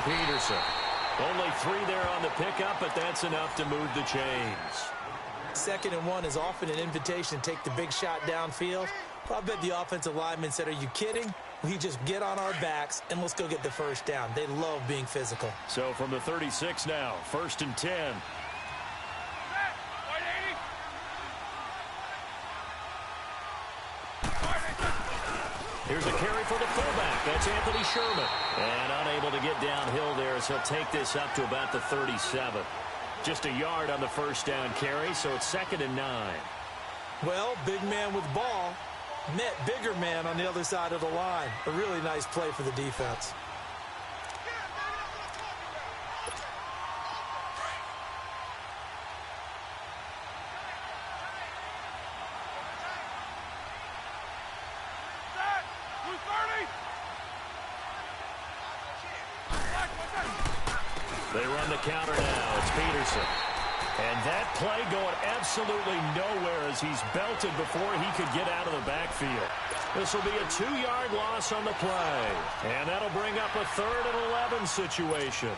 Peterson. Only 3 there on the pickup, but that's enough to move the chains. 2nd and 1 is often an invitation to take the big shot downfield. I bet the offensive lineman said, are you kidding? We just get on our backs and let's go get the first down. They love being physical. So from the 36 now, 1st and 10. Here's a carry for the fullback. That's Anthony Sherman. And unable to get downhill there as he'll take this up to about the 37. Just a yard on the first down carry, so it's 2nd and 9. Well, big man with ball met bigger man on the other side of the line. A really nice play for the defense. They run the counter now. It's Peterson. And that play going absolutely nowhere as he's belted before he could get out of the backfield. This will be a 2-yard loss on the play. And that'll bring up a 3rd and 11 situation.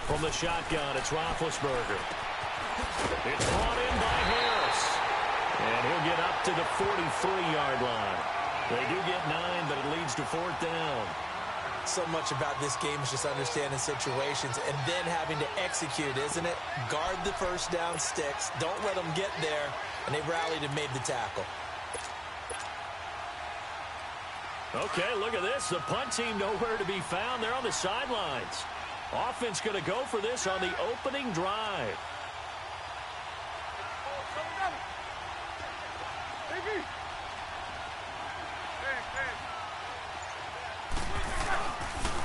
From the shotgun, it's Roethlisberger. It's brought in by Harris. And he'll get up to the 43-yard line. They do get 9, but it leads to 4th down. So much about this game is just understanding situations and then having to execute, isn't it? Guard the first down sticks. Don't let them get there. And they rallied and made the tackle. Okay, look at this. The punt team nowhere to be found. They're on the sidelines. Offense going to go for this on the opening drive.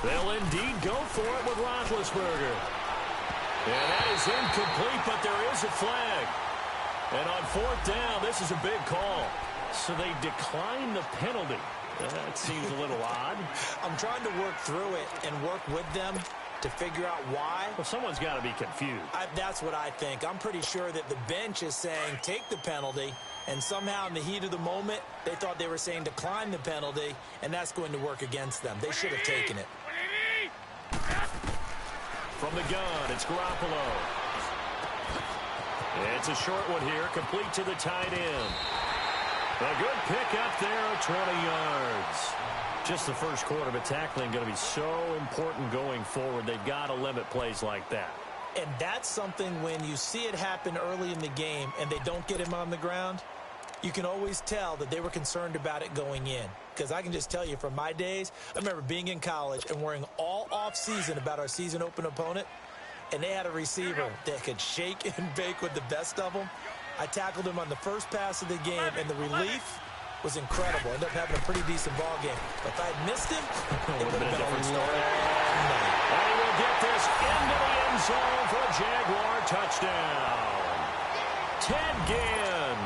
They'll indeed go for it with Roethlisberger. And that is incomplete, but there is a flag. And on 4th down, this is a big call. So they decline the penalty. That seems a little odd. I'm trying to work through it and work with them to figure out why. Well, someone's got to be confused. That's what I think. I'm pretty sure that the bench is saying take the penalty, and somehow in the heat of the moment, they thought they were saying decline the penalty, and that's going to work against them. They should have taken it. From the gun, it's Garoppolo. It's a short one here, complete to the tight end. A good pick up there at 20 yards. Just the first quarter, but tackling going to be so important going forward. They've got to limit plays like that. And that's something when you see it happen early in the game and they don't get him on the ground, you can always tell that they were concerned about it going in. Because I can just tell you from my days, I remember being in college and worrying all off-season about our season open opponent, and they had a receiver that could shake and bake with the best of them. I tackled him on the first pass of the game, and the relief was incredible. Ended up having a pretty decent ball game. But if I had missed him, it would have been a different story. And he will get this into the end zone for a Jaguar touchdown. Ted Ginn,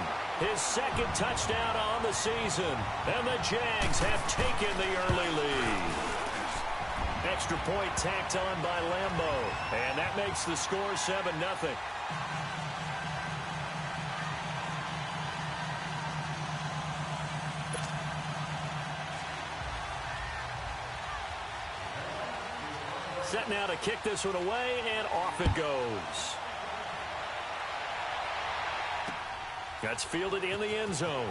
his 2nd touchdown on the season. And the Jags have taken the early lead. Extra point tacked on by Lambo. And that makes the score 7-0. Set now to kick this one away, and off it goes. That's fielded in the end zone.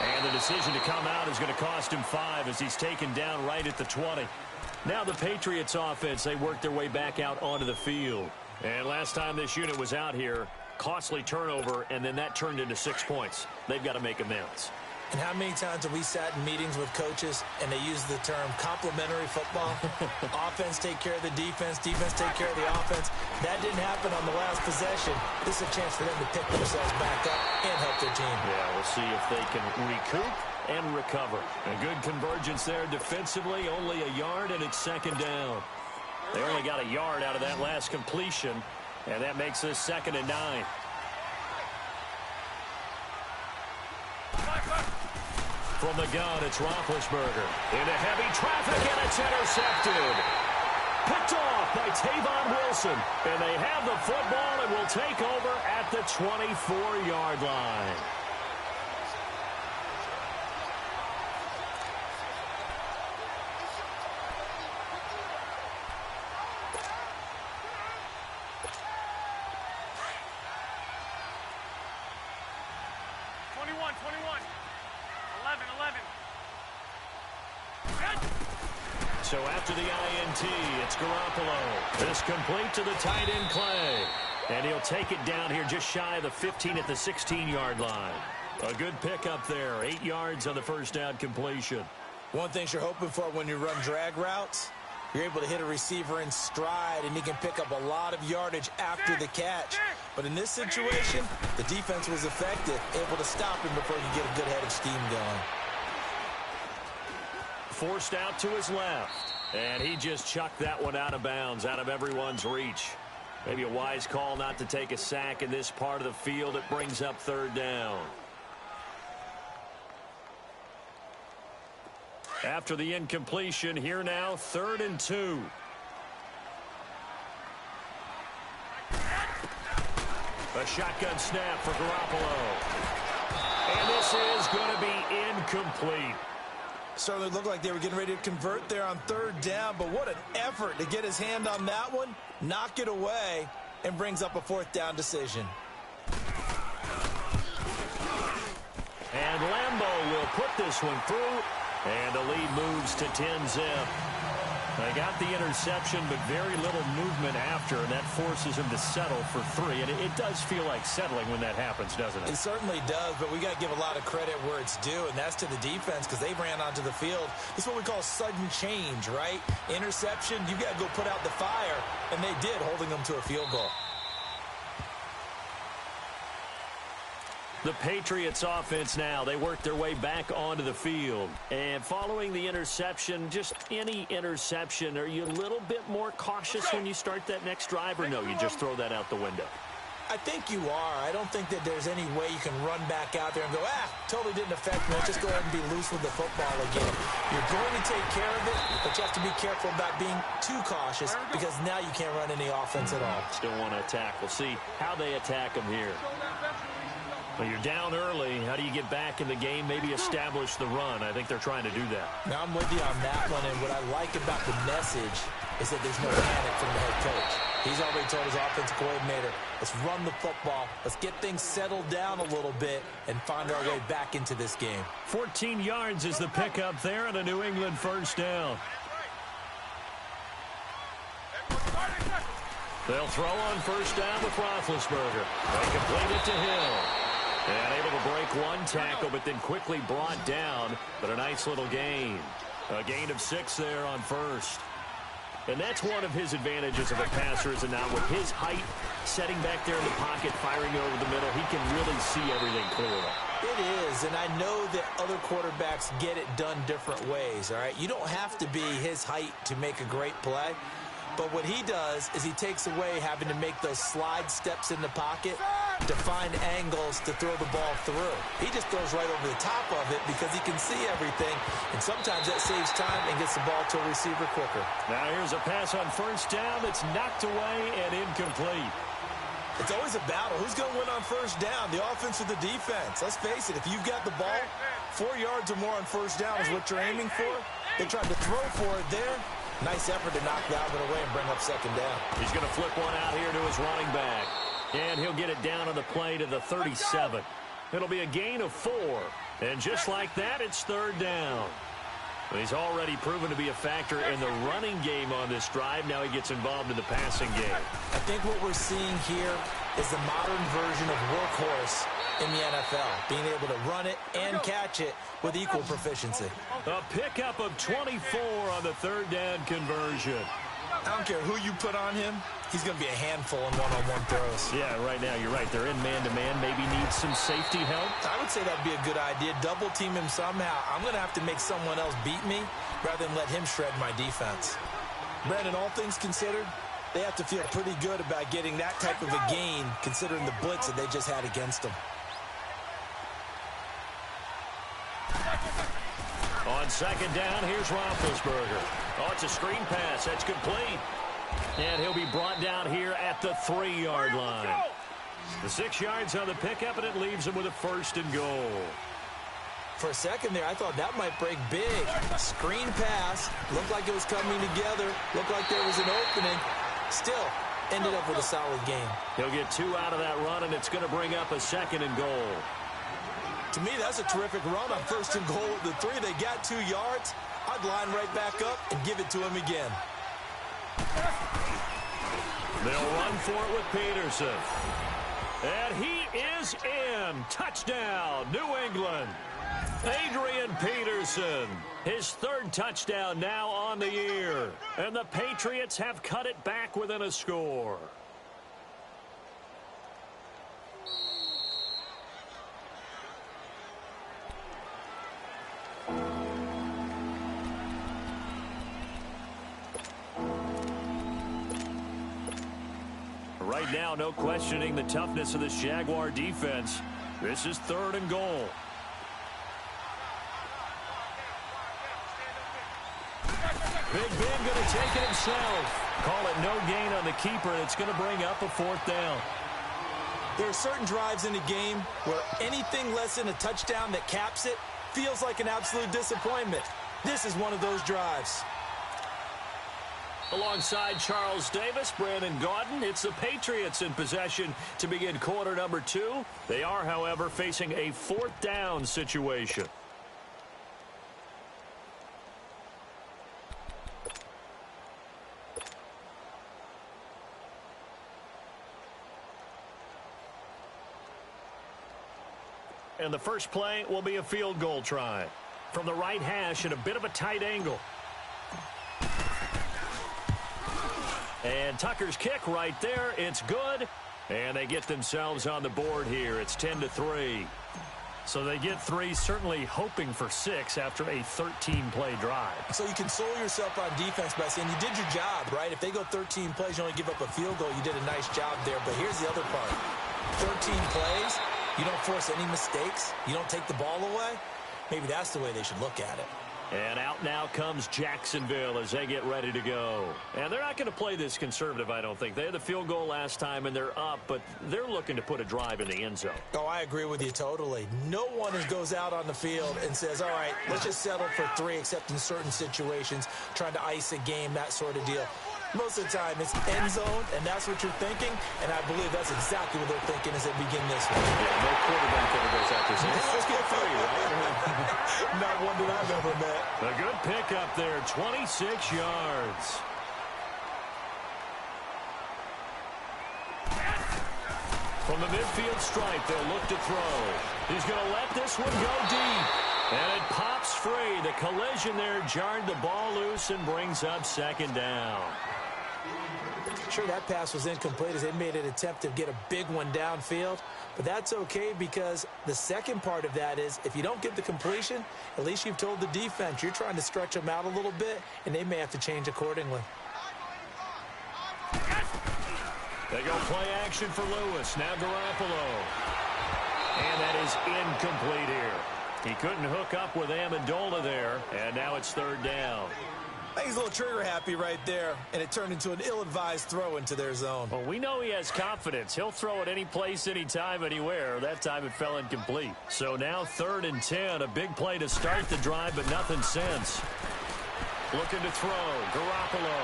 And the decision to come out is going to cost him 5 as he's taken down right at the 20. Now the Patriots offense, they work their way back out onto the field. And last time this unit was out here, costly turnover, and then that turned into 6 points. They've got to make amends. And how many times have we sat in meetings with coaches and they use the term complementary football? Offense take care of the defense, defense take care of the offense. That didn't happen on the last possession. This is a chance for them to pick themselves back up and help their team. Yeah, we'll see if they can recoup and recover. A good convergence there defensively, only a yard, and it's 2nd down. They only got a yard out of that last completion, and that makes this 2nd and 9. From the gun, it's Roethlisberger. Into heavy traffic, and it's intercepted. Picked off by Tavon Wilson. And they have the football and will take over at at the 24-yard line. So after the INT, it's Garoppolo. This complete to the tight end, Clay. And he'll take it down here just shy of the 15 at the 16-yard line. A good pickup there. 8 yards on the first down completion. One thing you're hoping for when you run drag routes, you're able to hit a receiver in stride, and he can pick up a lot of yardage after the catch. But in this situation, the defense was effective, able to stop him before he could get a good head of steam going. Forced out to his left. And he just chucked that one out of bounds, out of everyone's reach. Maybe a wise call not to take a sack in this part of the field. It brings up third down. After the incompletion, here now, 3rd and 2. A shotgun snap for Garoppolo. And this is going to be incomplete. Certainly looked like they were getting ready to convert there on 3rd down, but what an effort to get his hand on that one, knock it away, and brings up a 4th down decision. And Lambeau will put this one through, and the lead moves to 10-zip. They got the interception, but very little movement after, and that forces him to settle for 3. And it does feel like settling when that happens, doesn't it? It certainly does, but we got to give a lot of credit where it's due, and that's to the defense because they ran onto the field. This is what we call sudden change, right? Interception, you got to go put out the fire, and they did, holding them to a field goal. The Patriots offense now, they work their way back onto the field. And following the interception, just any interception, are you a little bit more cautious when you start that next drive, or no, you just throw that out the window? I think you are. I don't think that there's any way you can run back out there and go, totally didn't affect me. Let's just go ahead and be loose with the football again. You're going to take care of it, but you have to be careful about being too cautious because now you can't run any offense at all. Still want to attack. We'll see how they attack them here. Well, you're down early. How do you get back in the game? Maybe establish the run. I think they're trying to do that. Now, I'm with you on that one, and what I like about the message is that there's no panic from the head coach. He's already told his offensive coordinator, let's run the football, let's get things settled down a little bit and find our way back into this game. 14 yards is the pickup there and a New England first down. They'll throw on first down with Roethlisberger. They complete it to Hill. And able to break one tackle, but then quickly brought down. But a nice little gain. A gain of 6 there on first. And that's one of his advantages of a passer, is now with his height, setting back there in the pocket, firing over the middle, he can really see everything clearly. It is, and I know that other quarterbacks get it done different ways, all right? You don't have to be his height to make a great play. But what he does is he takes away having to make those slide steps in the pocket to find angles to throw the ball through. He just throws right over the top of it because he can see everything, and sometimes that saves time and gets the ball to a receiver quicker. Now here's a pass on first down that's knocked away and incomplete. It's always a battle. Who's going to win on first down, the offense or the defense? Let's face it, if you've got the ball, 4 yards or more on first down is what you're aiming for. They tried to throw for it there. Nice effort to knock that one away and bring up second down. He's going to flip one out here to his running back. And he'll get it down on the play to the 37. It'll be a gain of 4. And just like that, it's third down. He's already proven to be a factor in the running game on this drive. Now he gets involved in the passing game. I think what we're seeing here is the modern version of workhorse in the NFL, being able to run it and catch it with equal proficiency. A pickup of 24 on the third down conversion. I don't care who you put on him, he's going to be a handful in one-on-one throws. Yeah, right now you're right. They're in man-to-man. Maybe needs some safety help. I would say that'd be a good idea. Double team him somehow. I'm going to have to make someone else beat me rather than let him shred my defense. Brandon, all things considered, they have to feel pretty good about getting that type of a gain considering the blitz that they just had against them. On second down, here's Roethlisberger. Oh, it's a screen pass. That's complete. And he'll be brought down here at the 3-yard line. The 6 yards on the pickup, and it leaves them with a 1st and goal. For a second there, I thought that might break big. Screen pass. Looked like it was coming together. Looked like there was an opening. Still ended up with a solid game. He'll get 2 out of that run, and it's going to bring up a 2nd and goal. To me, that's a terrific run on 1st and goal at the 3. They got 2 yards. I'd line right back up and give it to him again. They'll run for it with Peterson. And he is in. Touchdown, New England. Adrian Peterson, his 3rd touchdown now on the year. And the Patriots have cut it back within a score. Right now, no questioning the toughness of this Jaguar defense. This is 3rd and goal. Big Ben going to take it himself. Call it no gain on the keeper, and it's going to bring up a 4th down. There are certain drives in the game where anything less than a touchdown that caps it feels like an absolute disappointment. This is one of those drives. Alongside Charles Davis, Brandon Gaudin, it's the Patriots in possession to begin quarter number 2. They are, however, facing a 4th down situation. And the first play will be a field goal try. From the right hash at a bit of a tight angle. And Tucker's kick right there. It's good. And they get themselves on the board here. It's 10-3. So they get 3, certainly hoping for 6 after a 13-play drive. So you console yourself on defense by saying you did your job, right? If they go 13 plays, you only give up a field goal, you did a nice job there. But here's the other part. 13 plays, you don't force any mistakes. You don't take the ball away. Maybe that's the way they should look at it. And out now comes Jacksonville as they get ready to go. And they're not going to play this conservative, I don't think. They had the field goal last time, and they're up, but they're looking to put a drive in the end zone. Oh, I agree with you totally. No one goes out on the field and says, all right, let's just settle for 3, except in certain situations, trying to ice a game, that sort of deal. Most of the time, it's end zone, and that's what you're thinking, and I believe that's exactly what they're thinking as they begin this one. Yeah, no quarterback ever goes out there saying, hey, let's get 3, right? Not one that I've ever met. A good pickup there, 26 yards. From the midfield stripe, they'll look to throw. He's going to let this one go deep. And it pops free. The collision there jarred the ball loose and brings up 2nd down. Sure, that pass was incomplete as they made an attempt to get a big one downfield. But that's okay because the second part of that is if you don't get the completion, at least you've told the defense you're trying to stretch them out a little bit, and they may have to change accordingly. They go play action for Lewis. Now Garoppolo. And that is incomplete here. He couldn't hook up with Amendola there, and now it's 3rd down. I think he's a little trigger happy right there, and it turned into an ill-advised throw into their zone. Well, we know he has confidence. He'll throw it any place, anytime, anywhere. That time it fell incomplete. So now 3rd and 10, a big play to start the drive, but nothing since. Looking to throw, Garoppolo.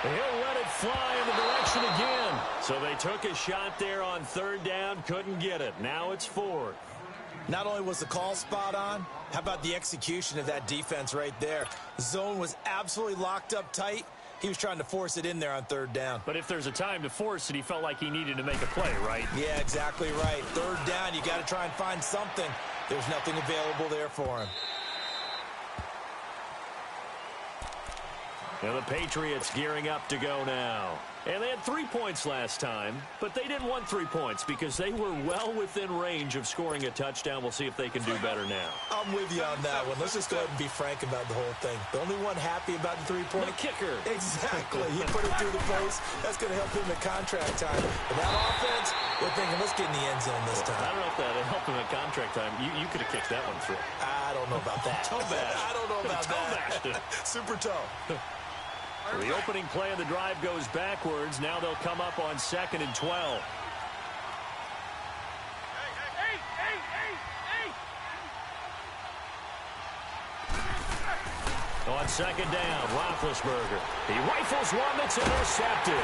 He'll let it fly in the direction again. So they took a shot there on 3rd down, couldn't get it. Now it's 4th. Not only was the call spot on, how about the execution of that defense right there? The zone was absolutely locked up tight. He was trying to force it in there on 3rd down. But if there's a time to force it, he felt like he needed to make a play, right? Yeah, exactly right. 3rd down, you got to try and find something. There's nothing available there for him. And the Patriots gearing up to go now. And they had 3 points last time, but they didn't want 3 points because they were well within range of scoring a touchdown. We'll see if they can do better now. I'm with you on that one. Let's just go ahead and be frank about the whole thing. The only one happy about the 3-point. The kicker. Exactly. He put it through the post. That's going to help him at contract time. But that offense, we're thinking, let's get in the end zone this time. I don't know if that helped him at contract time. You could have kicked that one through. I don't know about that. Toe bash. I don't know about that. Super toe. The opening play of the drive goes backwards. Now they'll come up on 2nd and 12. On second down, Roethlisberger. He rifles one that's intercepted.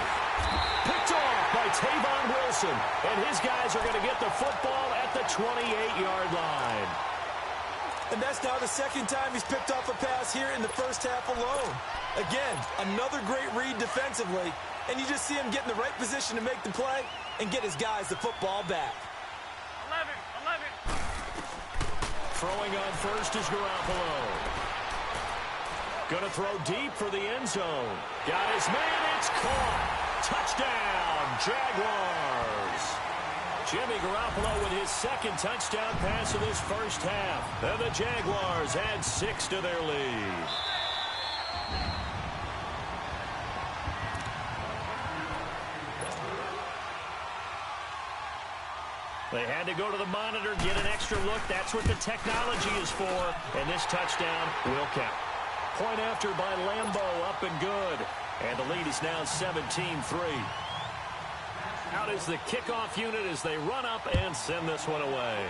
Picked off by Tavon Wilson. And his guys are going to get the football at the 28-yard line. And that's now the second time he's picked off a pass here in the first half alone. Again, another great read defensively. And you just see him get in the right position to make the play and get his guys the football back. 11. Throwing on first is Garoppolo. Going to throw deep for the end zone. Got his man, it's caught. Touchdown, Jaguars. Jimmy Garoppolo with his second touchdown pass of this first half. And the Jaguars add 6 to their lead. They had to go to the monitor, get an extra look. That's what the technology is for. And this touchdown will count. Point after by Lambeau, up and good. And the lead is now 17-3. Out is the kickoff unit as they run up and send this one away.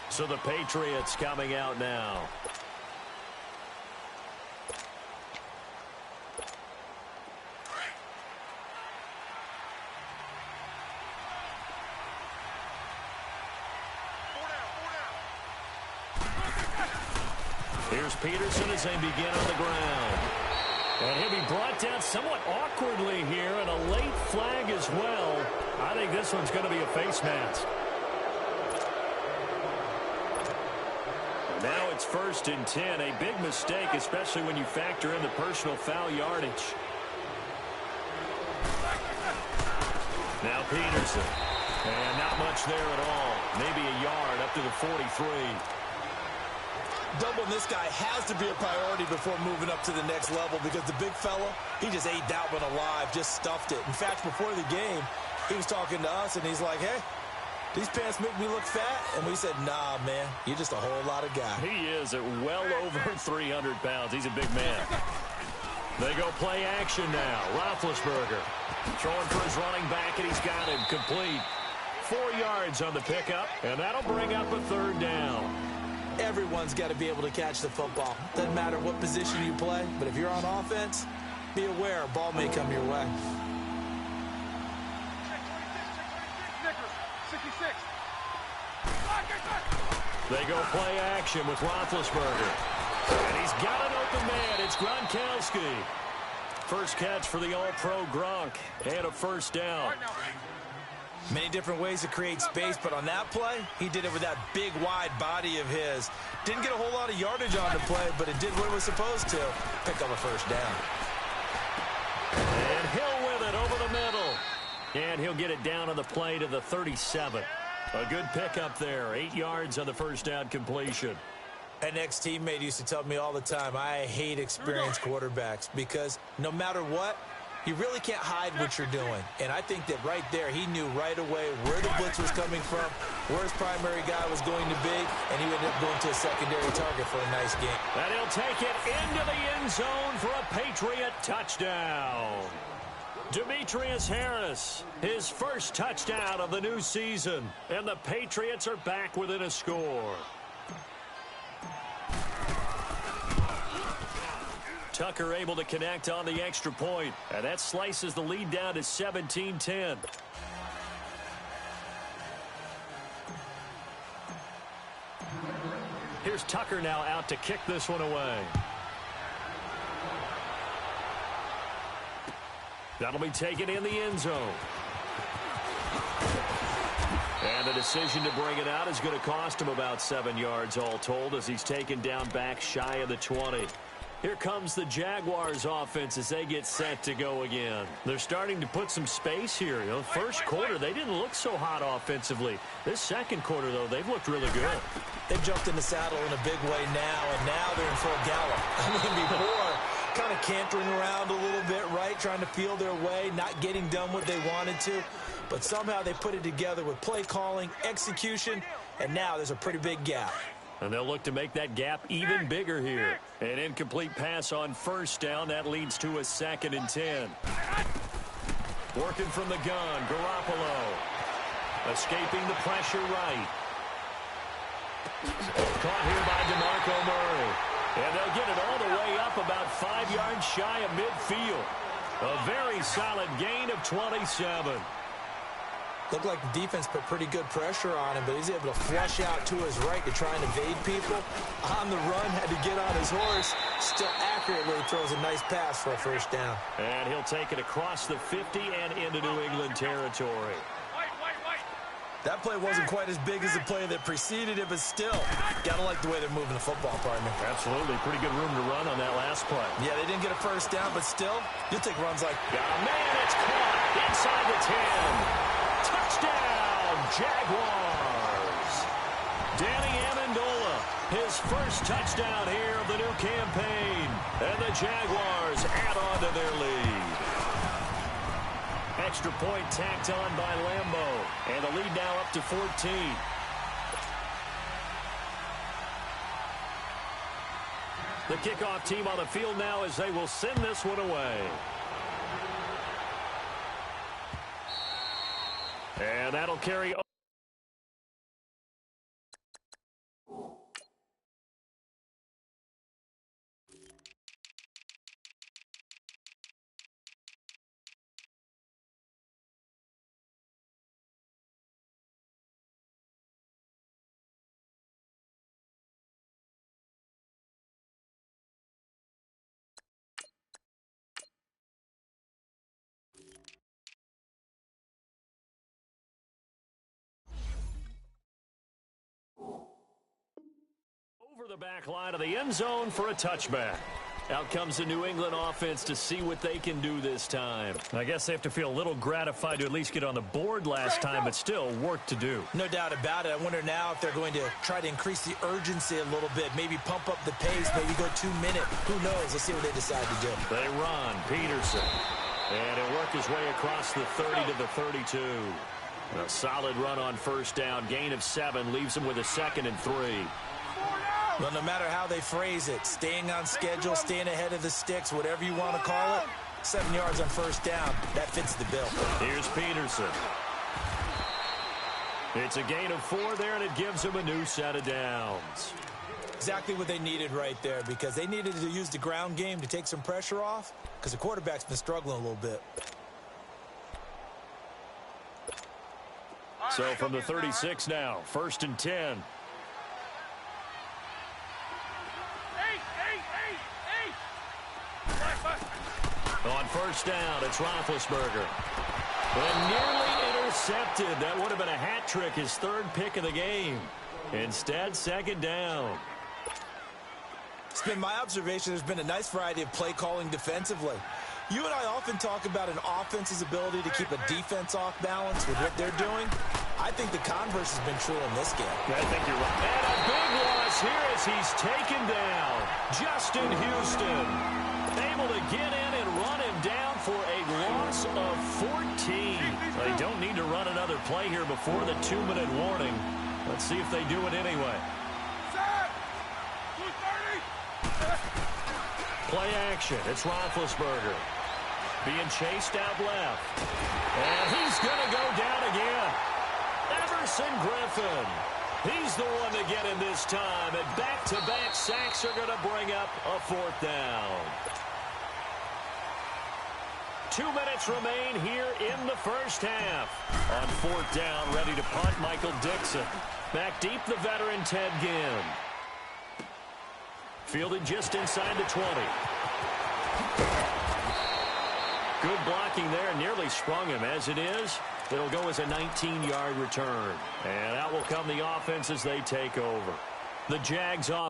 So the Patriots coming out now. Here's Peterson as they begin on the ground. And he'll be brought down somewhat awkwardly here, and a late flag as well. I think this one's going to be a face mask. Now it's 1st and 10. A big mistake, especially when you factor in the personal foul yardage. Now Peterson. And not much there at all. Maybe a yard up to the 43. Doubling this guy has to be a priority before moving up to the next level because the big fella, he just ate that one alive, just stuffed it. In fact, before the game, he was talking to us, and he's like, hey, these pants make me look fat. And we said, nah, man, you're just a whole lot of guy. He is at well over 300 pounds. He's a big man. They go play action now. Roethlisberger throwing for his running back, and he's got him complete. 4 yards on the pickup, and that'll bring up a 3rd down. Everyone's got to be able to catch the football. Doesn't matter what position you play, but if you're on offense, be aware a ball may come your way. 66. They go play action with Roethlisberger. And he's got an open man. It's Gronkowski. First catch for the All-Pro Gronk. And a 1st down. Many different ways to create space, but on that play, he did it with that big, wide body of his. Didn't get a whole lot of yardage on the play, but it did what it was supposed to. Pick up a 1st down. And Hill with it over the middle. And he'll get it down on the play to the 37. A good pickup there. 8 yards on the 1st down completion. An ex-teammate used to tell me all the time, I hate experienced quarterbacks because no matter what, you really can't hide what you're doing. And I think that right there, he knew right away where the blitz was coming from, where his primary guy was going to be, and he ended up going to a secondary target for a nice game. And he'll take it into the end zone for a Patriot touchdown. Demetrius Harris, his first touchdown of the new season. And the Patriots are back within a score. Tucker able to connect on the extra point, and that slices the lead down to 17-10. Here's Tucker now out to kick this one away. That'll be taken in the end zone. And the decision to bring it out is going to cost him about 7 yards all told as he's taken down back shy of the 20. Here comes the Jaguars offense as they get set to go again. They're starting to put some space here. You know, first quarter, they didn't look so hot offensively. This second quarter, though, they've looked really good. They've jumped in the saddle in a big way now, and now they're in full gallop. I mean, before, kind of cantering around a little bit, right, trying to feel their way, not getting done what they wanted to. But somehow they put it together with play calling, execution, and now there's a pretty big gap. And they'll look to make that gap even bigger here. An incomplete pass on 1st down. That leads to a 2nd and 10. Working from the gun, Garoppolo. Escaping the pressure right. Caught here by DeMarco Murray. And they'll get it all the way up about 5 yards shy of midfield. A very solid gain of 27. Looked like the defense put pretty good pressure on him, but he's able to flush out to his right to try and evade people. On the run, had to get on his horse. Still accurately throws a nice pass for a first down. And he'll take it across the 50 and into New England territory. That play wasn't quite as big as the play that preceded it, but still, gotta like the way they're moving the football, partner. Absolutely. Pretty good room to run on that last play. Yeah, they didn't get a first down, but still, you'll take runs like... Man, it's caught inside the 10. Touchdown, Jaguars. Danny Amendola, his first touchdown here of the new campaign. And the Jaguars add on to their lead. Extra point tacked on by Lambeau. And the lead now up to 14. The kickoff team on the field now as they will send this one away. And that'll carry. Over the back line of the end zone for a touchback. Out comes the New England offense to see what they can do this time. I guess they have to feel a little gratified to at least get on the board last time, but still work to do. No doubt about it. I wonder now if they're going to try to increase the urgency a little bit, maybe pump up the pace, maybe go 2 minute. Who knows? Let's see what they decide to do. They run. Peterson. And he'll work his way across the 30 to the 32. A solid run on first down. Gain of 7 leaves him with a 2nd and 3. Well, no matter how they phrase it, staying on schedule, staying ahead of the sticks, whatever you want to call it, 7 yards on first down, that fits the bill. Here's Peterson. It's a gain of 4 there, and it gives him a new set of downs. Exactly what they needed right there, because they needed to use the ground game to take some pressure off, because the quarterback's been struggling a little bit. So from the 36 now, 1st and 10. On first down, it's Roethlisberger. And nearly intercepted. That would have been a hat trick, his 3rd pick of the game. Instead, 2nd down. It's been my observation there's been a nice variety of play calling defensively. You and I often talk about an offense's ability to keep a defense off balance with what they're doing. I think the converse has been true in this game. I think you're right. And a big loss here as he's taken down. Justin Houston able to get in and run him down for a loss of 14. They don't need to run another play here before the 2-minute warning. Let's see if they do it anyway. Play action. It's Roethlisberger. Being chased out left. And he's going to go down again. Everson Griffin. He's the one to get him this time. And back-to-back sacks are going to bring up a 4th down. 2 minutes remain here in the first half. On 4th down, ready to punt, Michael Dixon. Back deep, the veteran Ted Ginn. Fielded just inside the 20. Good blocking there. Nearly sprung him. As it is, it'll go as a 19-yard return. And out will come the offense as they take over. The Jags off.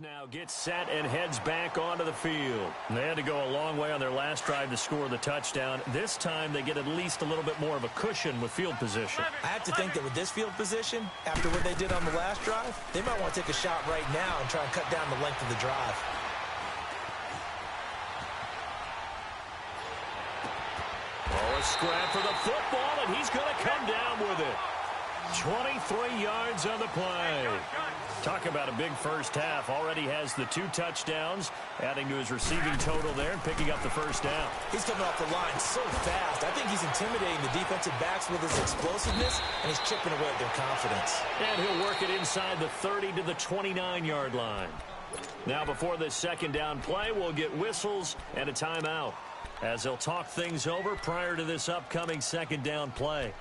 Now gets set and heads back onto the field. They had to go a long way on their last drive to score the touchdown. This time they get at least a little bit more of a cushion with field position. I have to think that with this field position, after what they did on the last drive, they might want to take a shot right now and try and cut down the length of the drive. Oh, a scrap for the football, and he's going to come down with it. 23 yards on the play. Talk about a big first half. Already has the 2 touchdowns, adding to his receiving total there and picking up the first down. He's coming off the line so fast. I think he's intimidating the defensive backs with his explosiveness, and he's chipping away at their confidence. And he'll work it inside the 30 to the 29-yard line. Now before this second down play, we'll get whistles and a timeout as they'll talk things over prior to this upcoming second down play.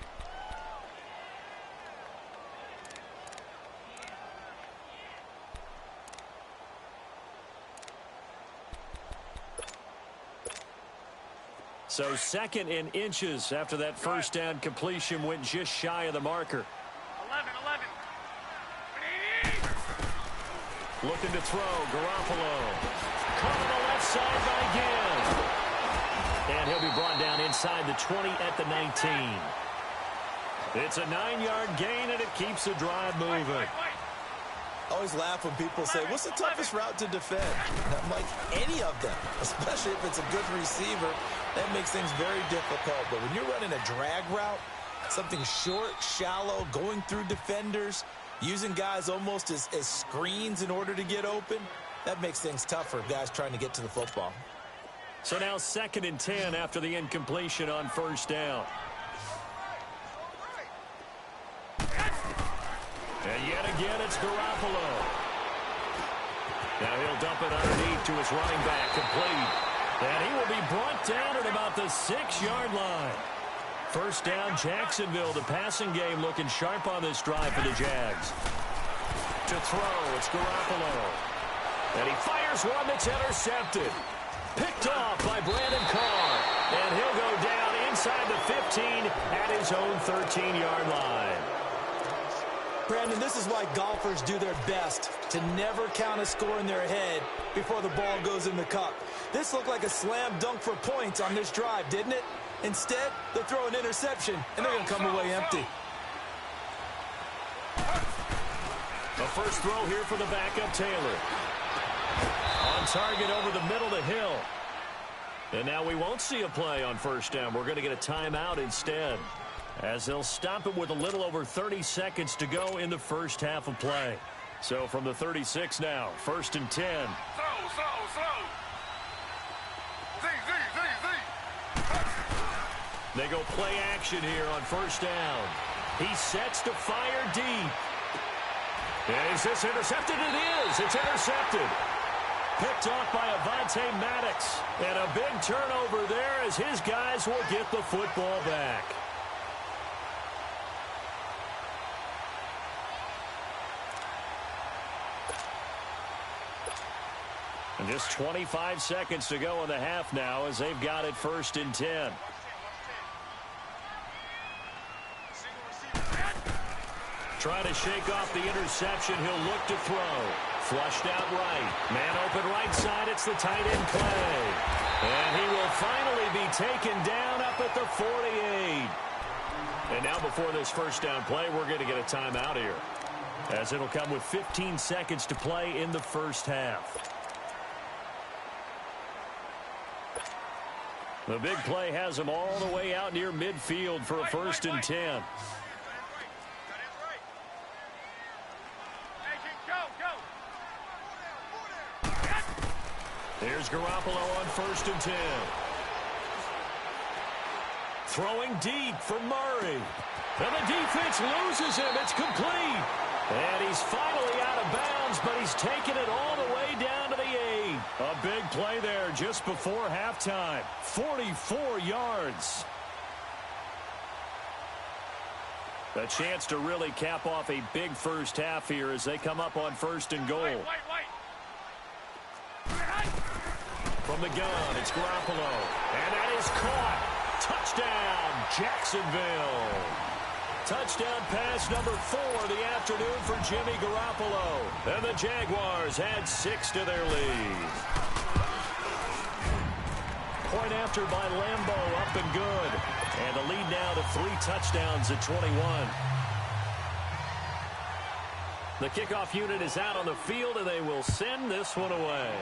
So second in inches after that first down completion went just shy of the marker. 11. Looking to throw, Garoppolo. Caught on the left side by Ginn. And he'll be brought down inside the 20 at the 19. It's a 9-yard gain, and it keeps the drive moving. I always laugh when people say, what's the toughest route to defend? And I'm like, any of them, especially if it's a good receiver. That makes things very difficult. But when you're running a drag route, something short, shallow, going through defenders, using guys almost as screens in order to get open, that makes things tougher, guys trying to get to the football. So now 2nd and 10 after the incompletion on first down. And yet again, it's Garoppolo. Now he'll dump it underneath to his running back, complete. And he will be brought down at about the 6-yard line. First down, Jacksonville. The passing game looking sharp on this drive for the Jags. To throw, it's Garoppolo. And he fires one that's intercepted. Picked off by Brandon Carr. And he'll go down inside the 15 at his own 13-yard line. Brandon, this is why golfers do their best to never count a score in their head before the ball goes in the cup. This looked like a slam dunk for points on this drive, didn't it? Instead, they throw an interception, and they're going to come away empty. A first throw here for the backup, Taylor. On target over the middle to Hill. And now we won't see a play on first down. We're going to get a timeout instead, as they'll stop it with a little over 30 seconds to go in the first half of play. So from the 36 now, 1st and 10. Slow. They go play action here on first down. He sets to fire deep. Is this intercepted? It is. It's intercepted. Picked off by Avonte Maddox. And a big turnover there as his guys will get the football back. And just 25 seconds to go in the half now as they've got it 1st and 10. Trying to shake off the interception. He'll look to throw. Flushed out right. Man open right side. It's the tight end play. And he will finally be taken down up at the 48. And now before this first down play, we're going to get a timeout here, as it'll come with 15 seconds to play in the first half. The big play has him all the way out near midfield for a 1st and 10. Here's Garoppolo on 1st and 10. Throwing deep for Murray. And the defense loses him. It's complete. And he's finally out of bounds, but he's taken it all the way down to the 8. A big play there just before halftime. 44 yards. A chance to really cap off a big first half here as they come up on 1st and goal. From the gun, it's Garoppolo. And that is caught. Touchdown, Jacksonville. Touchdown pass number 4 of the afternoon for Jimmy Garoppolo. And the Jaguars add 6 to their lead. Point after by Lambo, up and good. And the lead now to 3 touchdowns at 21. The kickoff unit is out on the field, and they will send this one away.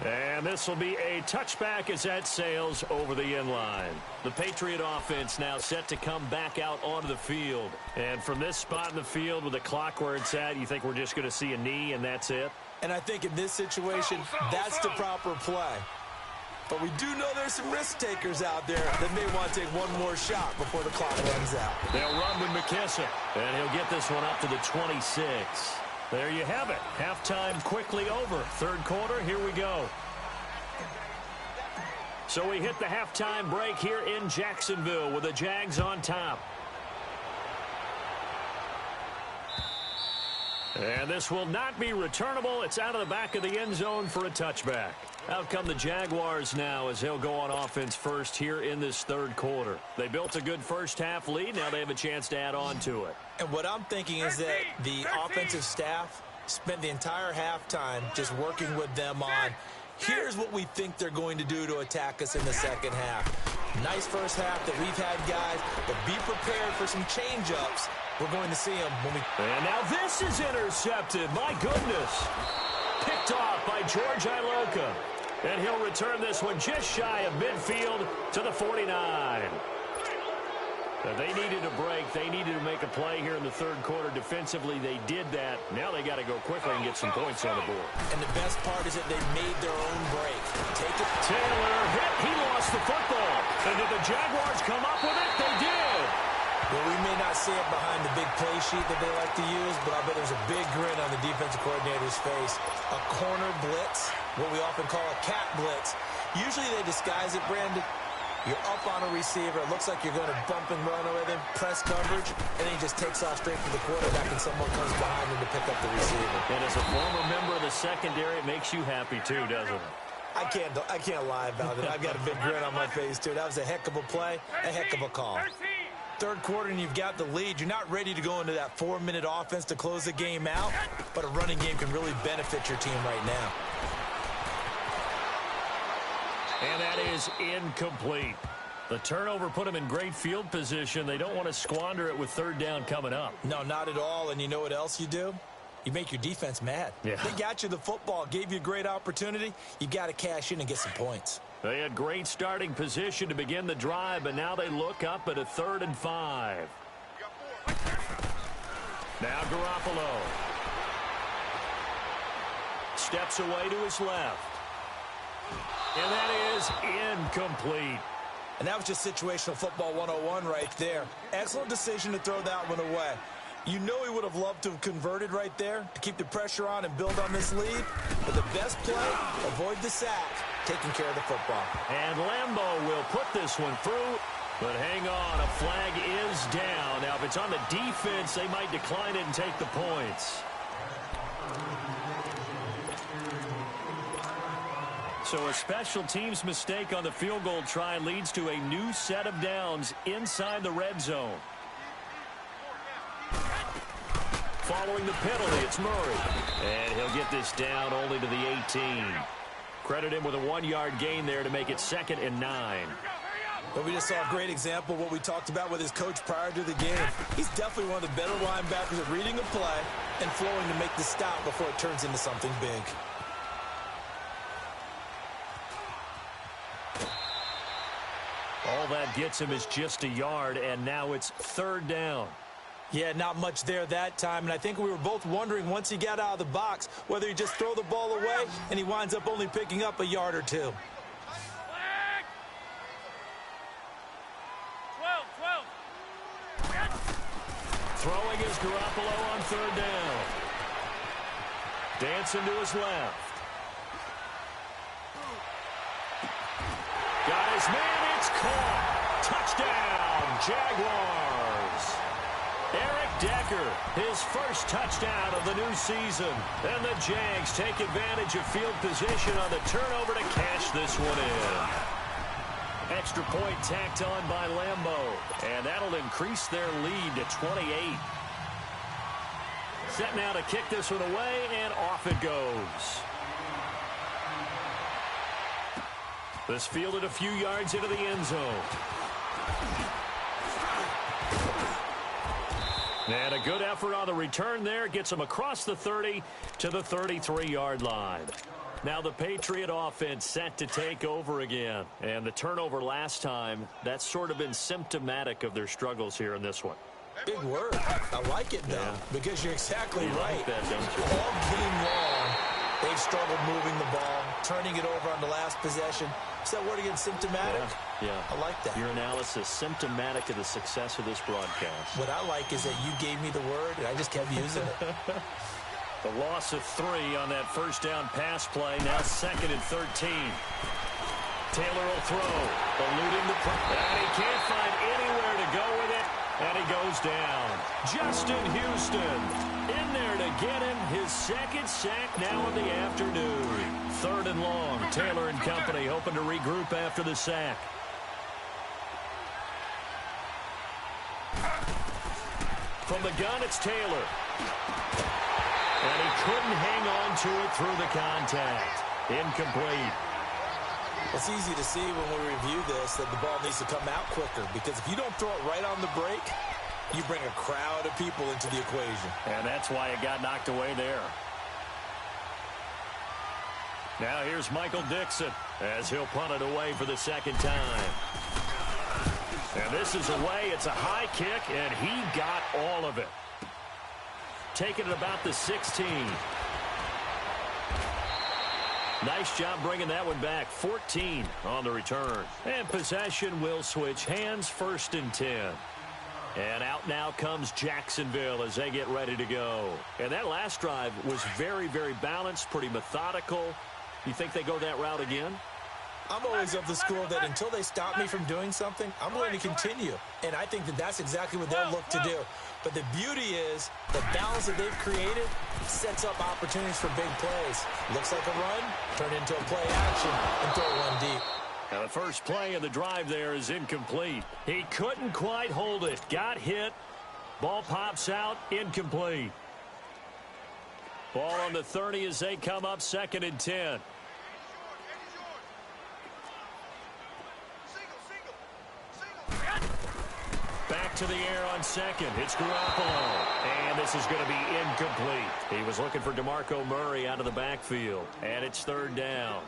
And this will be a touchback as that sails over the end line. The Patriot offense now set to come back out onto the field. And from this spot in the field with the clock where it's at, you think we're just going to see a knee and that's it? And I think in this situation, that's the proper play. But we do know there's some risk takers out there that may want to take one more shot before the clock runs out. They'll run with McKissick, and he'll get this one up to the 26. There you have it. Halftime quickly over. Third quarter, here we go. So we hit the halftime break here in Jacksonville with the Jags on top. And this will not be returnable. It's out of the back of the end zone for a touchback. Out come the Jaguars now as they'll go on offense first here in this third quarter. They built a good first half lead. Now they have a chance to add on to it. And what I'm thinking is that the offensive staff spent the entire halftime just working with them on, here's what we think they're going to do to attack us in the second half. Nice first half that we've had, guys, but be prepared for some change-ups. We're going to see them when we... And now this is intercepted. My goodness. Picked off by George Iloka. And he'll return this one just shy of midfield to the 49. They needed a break. They needed to make a play here in the third quarter. Defensively, they did that. Now they got to go quickly and get some points on the board. And the best part is that they made their own break. Take it. Taylor hit. He lost the football. And did the Jaguars come up with it? They did. Well, we may not see it behind the big play sheet that they like to use, but I bet there's a big grin on the defensive coordinator's face. A corner blitz, what we often call a cat blitz. Usually they disguise it, Brandon. You're up on a receiver. It looks like you're going to bump and run with him, press coverage, and then he just takes off straight to the quarterback, and someone comes behind him to pick up the receiver. And as a former member of the secondary, it makes you happy too, doesn't it? I can't lie about it. I've got a big grin on my face, too. That was a heck of a play, a heck of a call. Third quarter and you've got the lead. You're not ready to go into that 4-minute offense to close the game out, but a running game can really benefit your team right now. And that is incomplete. The turnover put them in great field position. They don't want to squander it with third down coming up. No, not at all. And you know what else you do? You make your defense mad. Yeah. They got you the football, gave you a great opportunity. You got to cash in and get some points. They had great starting position to begin the drive, but now they look up at a 3rd and 5. Now Garoppolo steps away to his left. And that is incomplete. And that was just situational football 101 right there. Excellent decision to throw that one away. You know he would have loved to have converted right there to keep the pressure on and build on this lead. But the best play, avoid the sack, taking care of the football. And Lambeau will put this one through. But hang on, a flag is down. Now, if it's on the defense, they might decline it and take the points. So a special teams mistake on the field goal try leads to a new set of downs inside the red zone. Following the penalty, it's Murray. And he'll get this down only to the 18. Credit him with a 1-yard gain there to make it 2nd and 9. But we just saw a great example of what we talked about with his coach prior to the game. He's definitely one of the better linebackers at reading a play and flowing to make the stop before it turns into something big. All that gets him is just a yard, and now it's 3rd down. Yeah, not much there that time, and I think we were both wondering once he got out of the box whether he'd just throw the ball away, and he winds up only picking up a yard or two. 12. Throwing is Garoppolo on 3rd down. Dancing to his left. Got his man, it's caught. Touchdown, Jaguars. Eric Decker, his first touchdown of the new season. And the Jags take advantage of field position on the turnover to cash this one in. Extra point tacked on by Lambeau. And that'll increase their lead to 28. Set now to kick this one away, and off it goes. This fielded a few yards into the end zone. And a good effort on the return there. Gets him across the 30 to the 33-yard line. Now the Patriot offense set to take over again. And the turnover last time, that's sort of been symptomatic of their struggles here in this one. Big word. I like it, though, because you're exactly right. Like that, don't you? All game long, they've struggled moving the ball, turning it over on the last possession. Is that word again, symptomatic? Yeah. I like that. Your analysis, symptomatic of the success of this broadcast. What I like is that you gave me the word, and I just kept using it. The loss of 3 on that first down pass play. Now 2nd and 13. Taylor will throw, eluding the pressure. And he can't find anywhere to go with it, and he goes down. Justin Houston in there to get him his 2nd sack now in the afternoon. 3rd and long. Taylor and company hoping to regroup after the sack. From the gun, it's Taylor. And he couldn't hang on to it through the contact. Incomplete. It's easy to see when we review this that the ball needs to come out quicker, because if you don't throw it right on the break, you bring a crowd of people into the equation. And that's why it got knocked away there. Now here's Michael Dixon as he'll punt it away for the 2nd time. And this is away. It's a high kick, and he got all of it. Taking it about the 16. Nice job bringing that one back. 14 on the return. And possession will switch hands. 1st and 10. And out now comes Jacksonville as they get ready to go. And that last drive was very, very balanced, pretty methodical. You think they go that route again? I'm always of the school that until they stop me from doing something, I'm going to continue. And I think that that's exactly what they'll look to do. But the beauty is the balance that they've created sets up opportunities for big plays. Looks like a run, turn into a play action, and throw one deep. Now the first play of the drive there is incomplete. He couldn't quite hold it. Got hit. Ball pops out. Incomplete. Ball on the 30 as they come up 2nd and 10. Back to the air on 2nd. It's Garoppolo. And this is going to be incomplete. He was looking for DeMarco Murray out of the backfield. And it's 3rd down.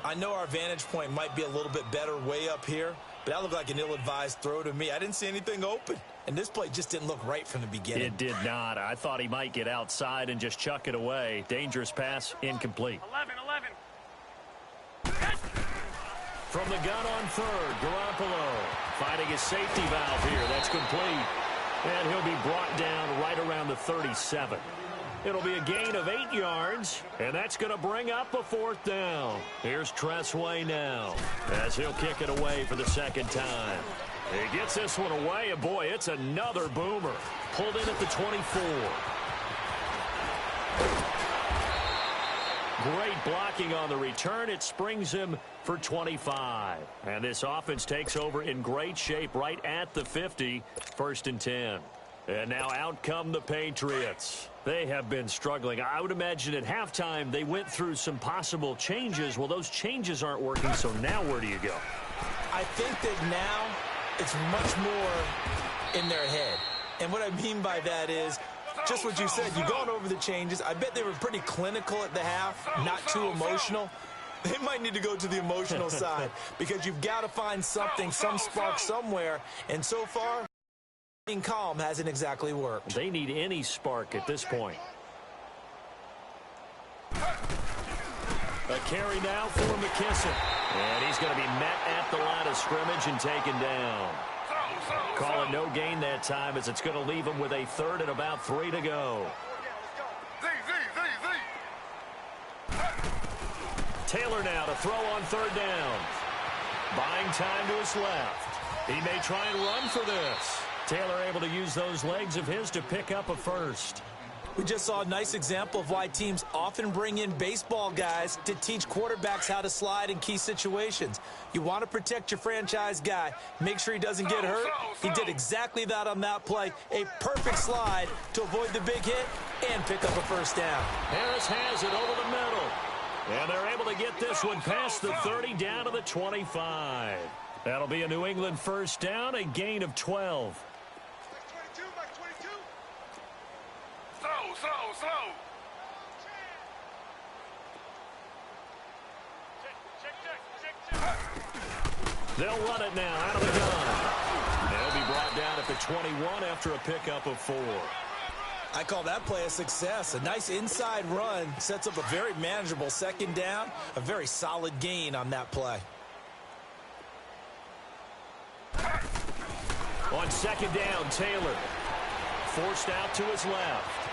I know our vantage point might be a little bit better way up here, but that looked like an ill-advised throw to me. I didn't see anything open. And this play just didn't look right from the beginning. It did not. I thought he might get outside and just chuck it away. Dangerous pass, incomplete. 11. From the gun on 3rd, Garoppolo finding his safety valve here. That's complete. And he'll be brought down right around the 37. It'll be a gain of 8 yards, and that's going to bring up a 4th down. Here's Tressway now as he'll kick it away for the 2nd time. He gets this one away, and boy, it's another boomer. Pulled in at the 24. Great blocking on the return. It springs him for 25. And this offense takes over in great shape right at the 50. 1st and 10. And now out come the Patriots. They have been struggling. I would imagine at halftime they went through some possible changes. Well, those changes aren't working, so now where do you go? I think that now it's much more in their head. And what I mean by that is just what you said. You've gone over the changes. I bet they were pretty clinical at the half, not too emotional. They might need to go to the emotional side because you've got to find something, some spark somewhere. And so far, being calm hasn't exactly worked. They need any spark at this point. A carry now for McKissick. And he's going to be met at the line of scrimmage and taken down. Calling no gain that time as it's going to leave him with a 3rd and about 3 to go. Taylor now to throw on 3rd down. Buying time to his left. He may try and run for this. Taylor able to use those legs of his to pick up a 1st. We just saw a nice example of why teams often bring in baseball guys to teach quarterbacks how to slide in key situations. You want to protect your franchise guy. Make sure he doesn't get hurt. He did exactly that on that play. A perfect slide to avoid the big hit and pick up a 1st down. Harris has it over the middle. And they're able to get this one past the 30 down to the 25. That'll be a New England 1st down, a gain of 12. They'll run it now out of the gun. They'll be brought down at the 21 after a pickup of 4. I call that play a success. A nice inside run sets up a very manageable second down, a very solid gain on that play. On second down, Taylor forced out to his left.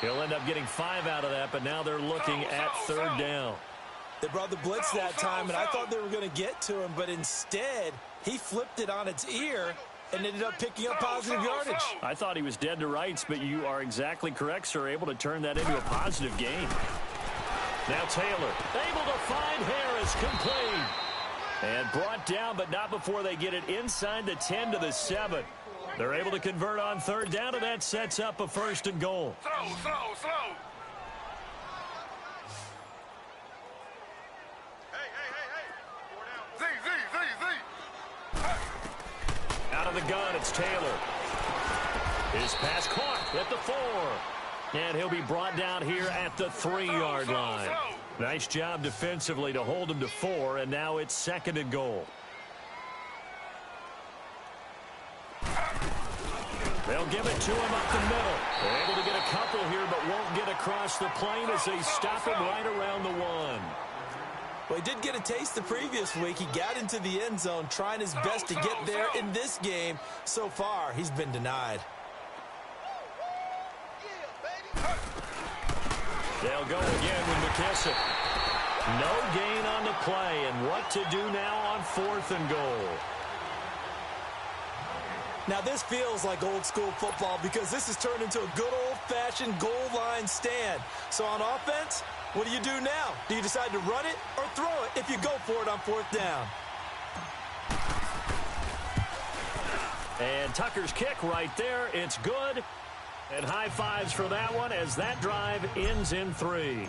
He'll end up getting 5 out of that, but now they're looking at third down. They brought the blitz that time, and I thought they were going to get to him, but instead he flipped it on its ear and ended up picking up positive yardage. I thought he was dead to rights, but you are exactly correct, sir. Able to turn that into a positive gain. Now Taylor, able to find Harris, complete. And brought down, but not before they get it inside the 10 to the 7. They're able to convert on third down, and that sets up a 1st and goal. Slow. Out of the gun, it's Taylor. His pass caught at the 4. And he'll be brought down here at the 3-yard line. Nice job defensively to hold him to 4, and now it's 2nd and goal. They'll give it to him up the middle. They're able to get a couple here, but won't get across the plane as they stop him right around the 1. Well, he did get a taste the previous week. He got into the end zone trying his best to get there in this game. So far, he's been denied. They'll go again with McKissick. No gain on the play, and what to do now on 4th and goal. Now, this feels like old school football because this has turned into a good old-fashioned goal line stand. So on offense, what do you do now? Do you decide to run it or throw it if you go for it on 4th down? And Tucker's kick right there. It's good. And high fives for that one as that drive ends in 3.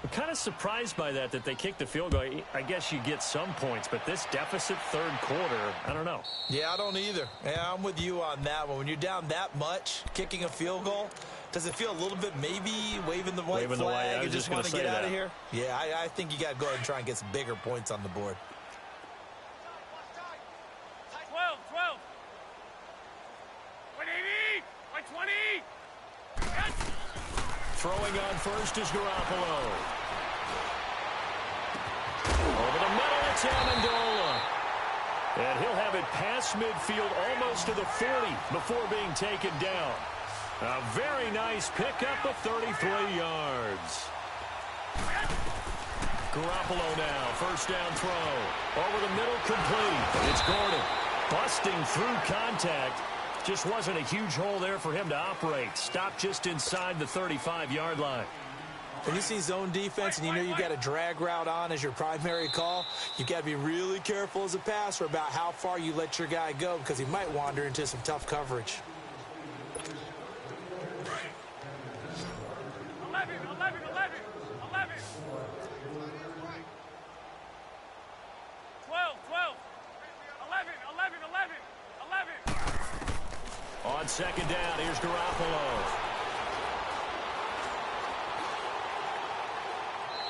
I'm kind of surprised by that they kicked the field goal. I guess you get some points, but this deficit third quarter, I don't know. Yeah, I don't either. Yeah, I'm with you on that one. When you're down that much, kicking a field goal, does it feel a little bit maybe waving the white flag and just want to get out of here? Yeah, I think you got to go ahead and try and get some bigger points on the board. 12. 180. 120. Throwing on first is Garoppolo. Over the middle, it's Amendola. And he'll have it past midfield almost to the 40 before being taken down. A very nice pickup of 33 yards. Garoppolo now, first down throw. Over the middle, complete. It's Gordon busting through contact. Just wasn't a huge hole there for him to operate. Stopped just inside the 35-yard line. When you see zone defense and you know you got a drag route on as your primary call, you got to be really careful as a passer about how far you let your guy go because he might wander into some tough coverage. 11. 12. 11. On second down, here's Garoppolo.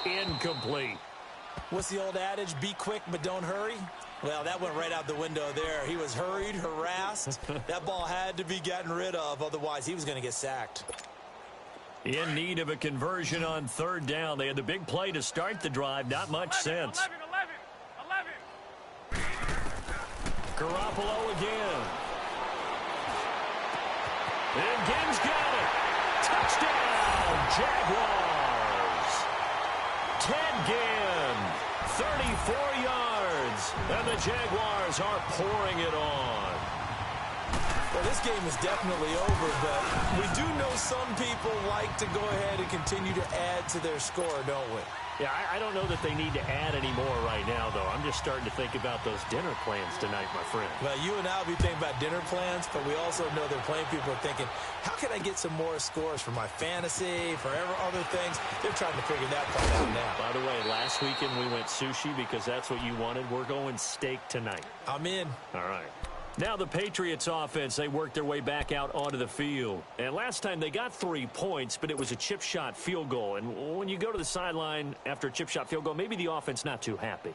Incomplete. What's the old adage? Be quick, but don't hurry. Well, that went right out the window there. He was hurried, harassed. That ball had to be gotten rid of. Otherwise, he was going to get sacked. In need of a conversion on third down. They had the big play to start the drive. Not much sense. 11. Garoppolo again. And Gibbs got it. Touchdown, Jaguars. Ted Ginn, 34 yards. And the Jaguars are pouring it on. Well, this game is definitely over, but we do know some people like to go ahead and continue to add to their score, don't we? Yeah, I don't know that they need to add any more right now, though. I'm just starting to think about those dinner plans tonight, my friend. Well, you and I will be thinking about dinner plans, but we also know they're playing people are thinking, how can I get some more scores for my fantasy, for other things? They're trying to figure that part out now. By the way, last weekend we went sushi because that's what you wanted. We're going steak tonight. I'm in. All right. Now the Patriots offense, they worked their way back out onto the field. And last time they got 3 points, but it was a chip shot field goal. And when you go to the sideline after a chip shot field goal, maybe the offense not too happy.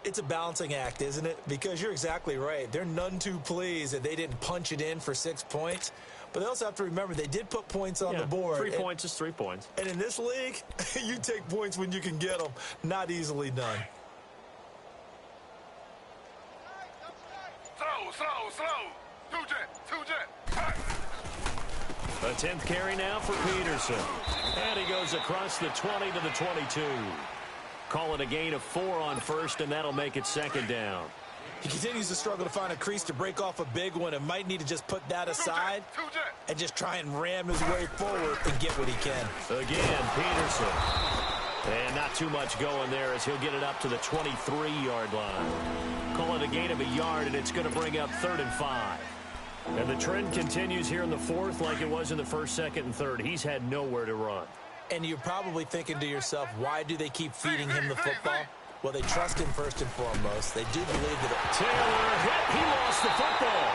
It's a balancing act, isn't it? Because you're exactly right. They're none too pleased that they didn't punch it in for 6 points. But they also have to remember they did put points on the board. 3 points is 3 points. And in this league, you take points when you can get them. Not easily done. Slow. Two jet. A 10th carry now for Peterson. And he goes across the 20 to the 22. Call it a gain of 4 on first, and that'll make it second down. He continues to struggle to find a crease to break off a big one and might need to just put that aside and just try and ram his way forward and get what he can. Again, Peterson. And not too much going there as he'll get it up to the 23-yard line. Call it a gain of a yard, and it's going to bring up 3rd and 5. And the trend continues here in the 4th like it was in the 1st, 2nd, and 3rd. He's had nowhere to run. And you're probably thinking to yourself, why do they keep feeding him the football? Well, they trust him first and foremost. They do believe that Taylor hit. He lost the football.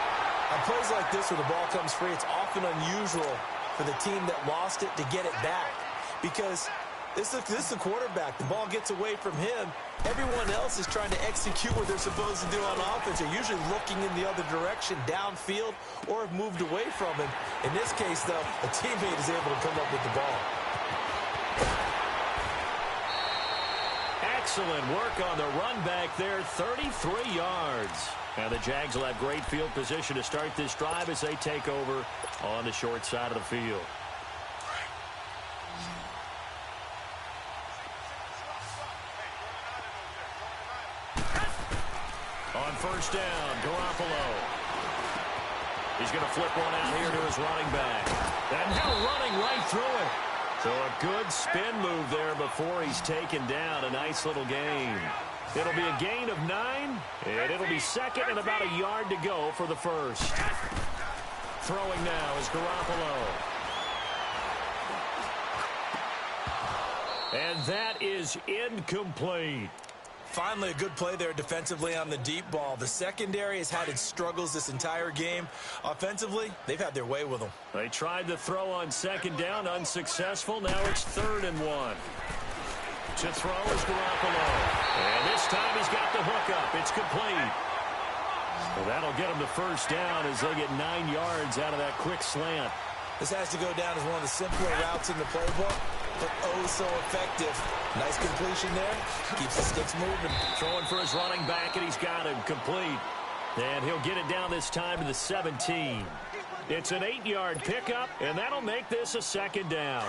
On plays like this where the ball comes free, it's often unusual for the team that lost it to get it back. Because this is the quarterback. The ball gets away from him. Everyone else is trying to execute what they're supposed to do on offense. They're usually looking in the other direction, downfield, or have moved away from him. In this case, though, a teammate is able to come up with the ball. Excellent work on the run back there, 33 yards. And the Jags will have great field position to start this drive as they take over on the short side of the field. On first down, Garoppolo. He's going to flip one out here to his running back. And now running right through it. So a good spin move there before he's taken down. A nice little gain. It'll be a gain of 9, and it'll be second and about a yard to go for the first. Throwing now is Garoppolo. And that is incomplete. Finally, a good play there defensively on the deep ball. The secondary has had its struggles this entire game. Offensively, they've had their way with them. They tried to throw on second down, unsuccessful. Now it's 3rd and 1. To throw is Garoppolo. And this time he's got the hook up. It's complete. Well, that'll get him the first down as they get 9 yards out of that quick slant. This has to go down as one of the simpler routes in the playbook, but oh so effective. Nice completion there. Keeps the sticks moving. Throwing for his running back, and he's got him complete. And he'll get it down this time to the 17. It's an 8-yard pickup, and that'll make this a second down.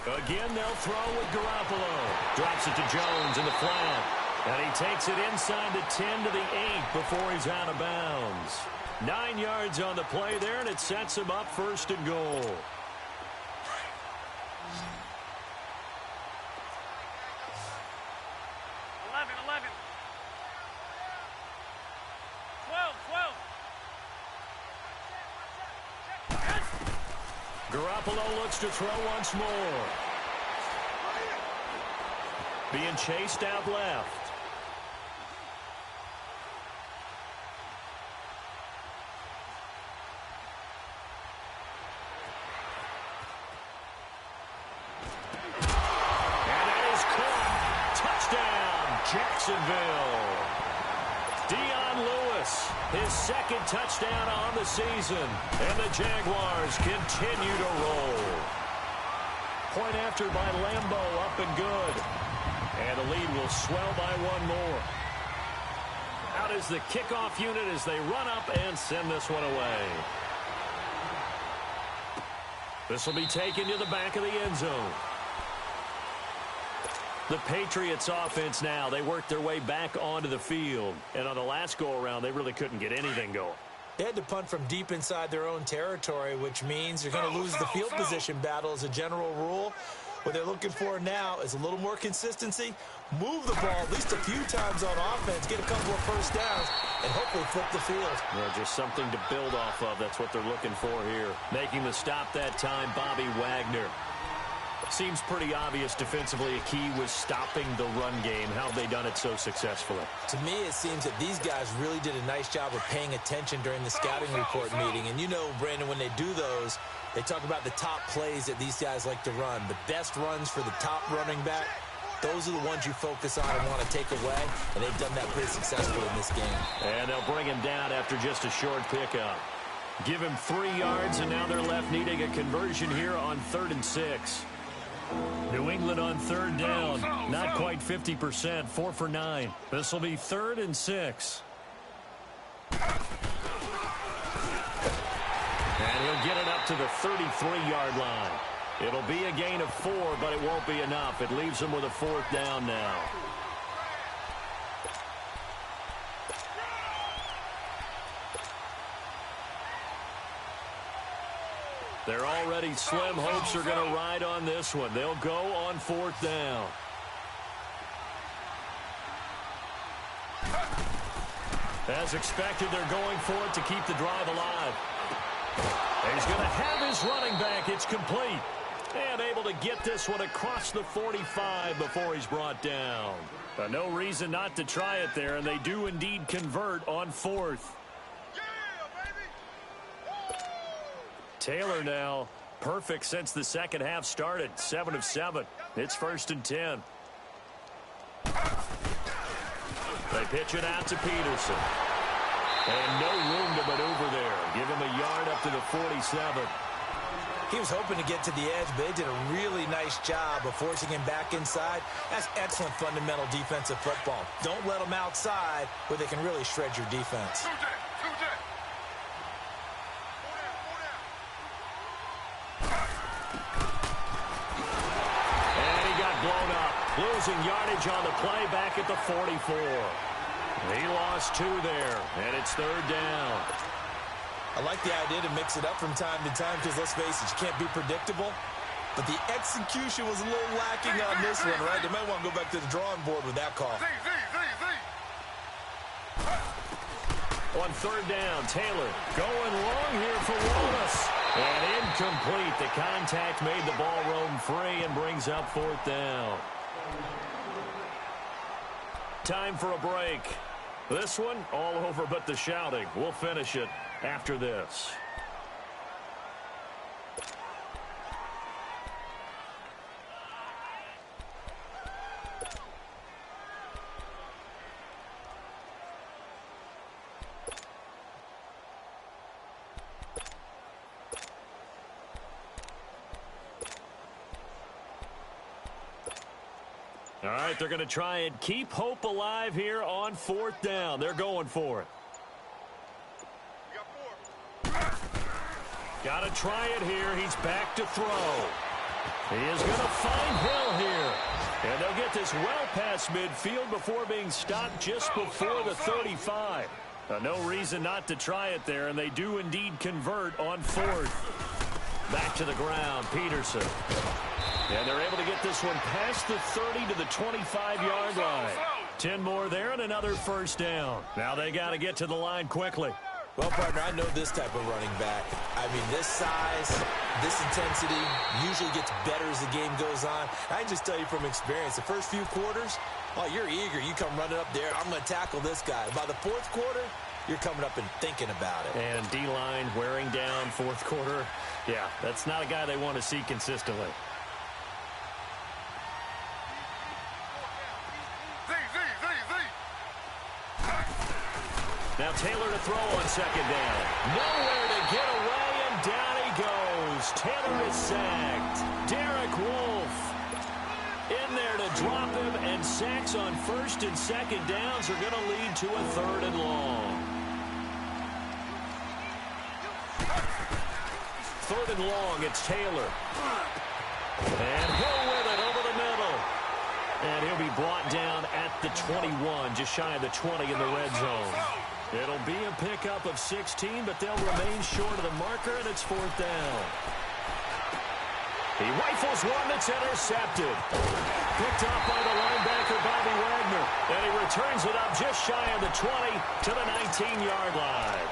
Again, they'll throw with Garoppolo. Drops it to Jones in the flat. And he takes it inside the 10 to the 8 before he's out of bounds. 9 yards on the play there, and it sets him up 1st and goal. Garoppolo looks to throw once more. Being chased out left. And that is caught. Touchdown, Jacksonville. Dion Lewis, his 2nd touchdown on the season. And the Jaguars continue to roll. Point after by Lambeau, up and good. And the lead will swell by 1 more. Out is the kickoff unit as they run up and send this one away. This will be taken to the back of the end zone. The Patriots offense now, they work their way back onto the field. And on the last go-around, they really couldn't get anything going. They had to punt from deep inside their own territory, which means you're going to lose the field position battle as a general rule. What they're looking for now is a little more consistency, move the ball at least a few times on offense, get a couple of first downs, and hopefully flip the field. Well, just something to build off of. That's what they're looking for here. Making the stop that time, Bobby Wagner. Seems pretty obvious defensively a key was stopping the run game. How have they done it so successfully? To me, it seems that these guys really did a nice job of paying attention during the scouting report meeting. And you know, Brandon, when they do those, They talk about the top plays that these guys like to run. The best runs for the top running back, those are the ones you focus on and want to take away, and they've done that pretty successfully in this game. And they'll bring him down after just a short pickup. Give him 3 yards, and now they're left needing a conversion here on 3rd and 6. New England on 3rd down. Not quite 50%, 4 for 9. This will be 3rd and 6. And he'll get it up to the 33-yard line. It'll be a gain of 4, but it won't be enough. It leaves him with a 4th down now. Their already slim hopes are going to ride on this one. They'll go on 4th down. As expected, they're going for it to keep the drive alive. He's going to have his running back. It's complete. And able to get this one across the 45 before he's brought down. No reason not to try it there, and they do indeed convert on 4th. Taylor now perfect since the second half started. 7 of 7. It's 1st and 10. They pitch it out to Peterson. And no room to maneuver there. Give him a yard up to the 47. He was hoping to get to the edge, but they did a really nice job of forcing him back inside. That's excellent fundamental defensive football. Don't let them outside where they can really shred your defense. And he got blown up. Losing yardage on the play back at the 44. He lost 2 there, and it's 3rd down. I like the idea to mix it up from time to time because, let's face it, you can't be predictable. But the execution was a little lacking on this one, right? They might want to go back to the drawing board with that call. On 3rd down, Taylor going long here for Wallace. And incomplete. The contact made the ball roam free and brings up 4th down. Time for a break. This one, all over but the shouting. We'll finish it after this. All right, they're going to try and keep hope alive here on 4th down. They're going for it. Got to try it here. He's back to throw. He is going to find Hill here. And they'll get this well past midfield before being stopped just before the 35. No reason not to try it there, and they do indeed convert on 4th. Back to the ground, Peterson. And they're able to get this one past the 30 to the 25-yard line. 10 more there and another 1st down. Now they got to get to the line quickly. Well, partner, I know this type of running back. I mean, this size, this intensity usually gets better as the game goes on. I can just tell you from experience, the first few quarters, oh, you're eager. You come running up there, I'm going to tackle this guy. By the 4th quarter, you're coming up and thinking about it. And D-line wearing down 4th quarter. Yeah, that's not a guy they want to see consistently. Now Taylor to throw on 2nd down. Nowhere to get away, and down he goes. Taylor is sacked. Derek Wolfe in there to drop him, and sacks on 1st and 2nd downs are going to lead to a 3rd and long. 3rd and long, it's Taylor. And Hill with it over the middle. And he'll be brought down at the 21, just shy of the 20 in the red zone. It'll be a pickup of 16, but they'll remain short of the marker, and it's 4th down. He rifles one that's intercepted. Picked off by the linebacker, Bobby Wagner. And he returns it up just shy of the 20 to the 19-yard line.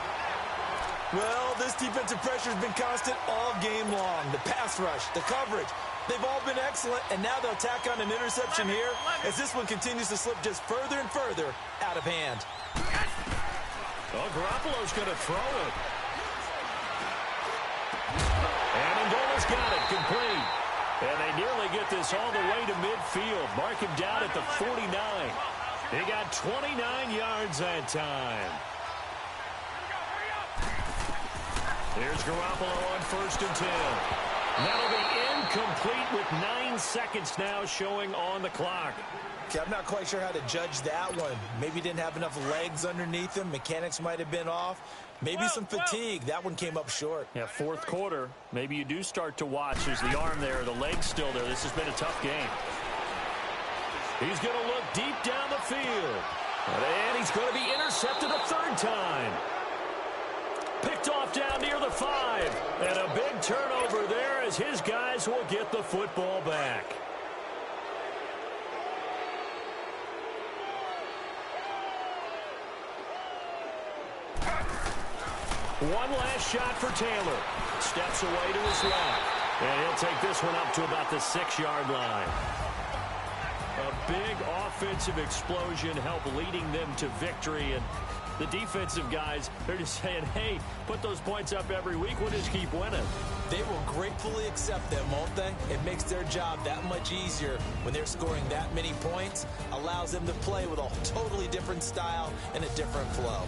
Well, this defensive pressure has been constant all game long. The pass rush, the coverage, they've all been excellent, and now they'll tack on an interception here as this one continues to slip just further and further out of hand. Well, Garoppolo's going to throw it. And got it complete. And they nearly get this all the way to midfield. Mark him down at the 49. He got 29 yards that time. Here's Garoppolo on 1st and 10. That'll be incomplete with 9 seconds now showing on the clock. Okay, I'm not quite sure how to judge that one. Maybe didn't have enough legs underneath him. Mechanics might have been off. Maybe some fatigue. That one came up short. Yeah, 4th quarter. Maybe you do start to watch. There's the arm there, the leg's still there. This has been a tough game. He's going to look deep down the field. And he's going to be intercepted a 3rd time. Picked off down near the 5. And a big turnover there as his guys will get the football back. One last shot for Taylor. Steps away to his left. And he'll take this one up to about the 6-yard line. A big offensive explosion helped leading them to victory. And the defensive guys, they're just saying, hey, put those points up every week. We'll just keep winning. They will gratefully accept them, won't they? It makes their job that much easier when they're scoring that many points. Allows them to play with a totally different style and a different flow.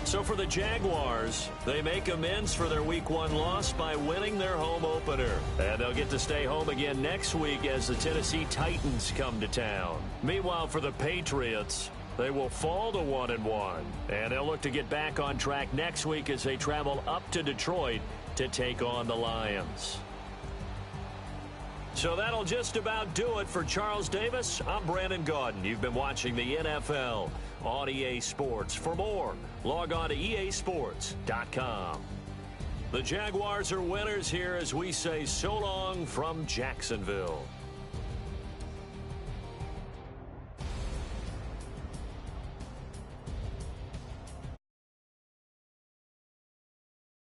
So for the Jaguars, they make amends for their Week 1 loss by winning their home opener. And they'll get to stay home again next week as the Tennessee Titans come to town. Meanwhile, for the Patriots, they will fall to 1-1. And they'll look to get back on track next week as they travel up to Detroit to take on the Lions. So that'll just about do it for Charles Davis. I'm Brandon Gaudin. You've been watching the NFL on EA Sports. For more, log on to easports.com. The Jaguars are winners here as we say so long from Jacksonville.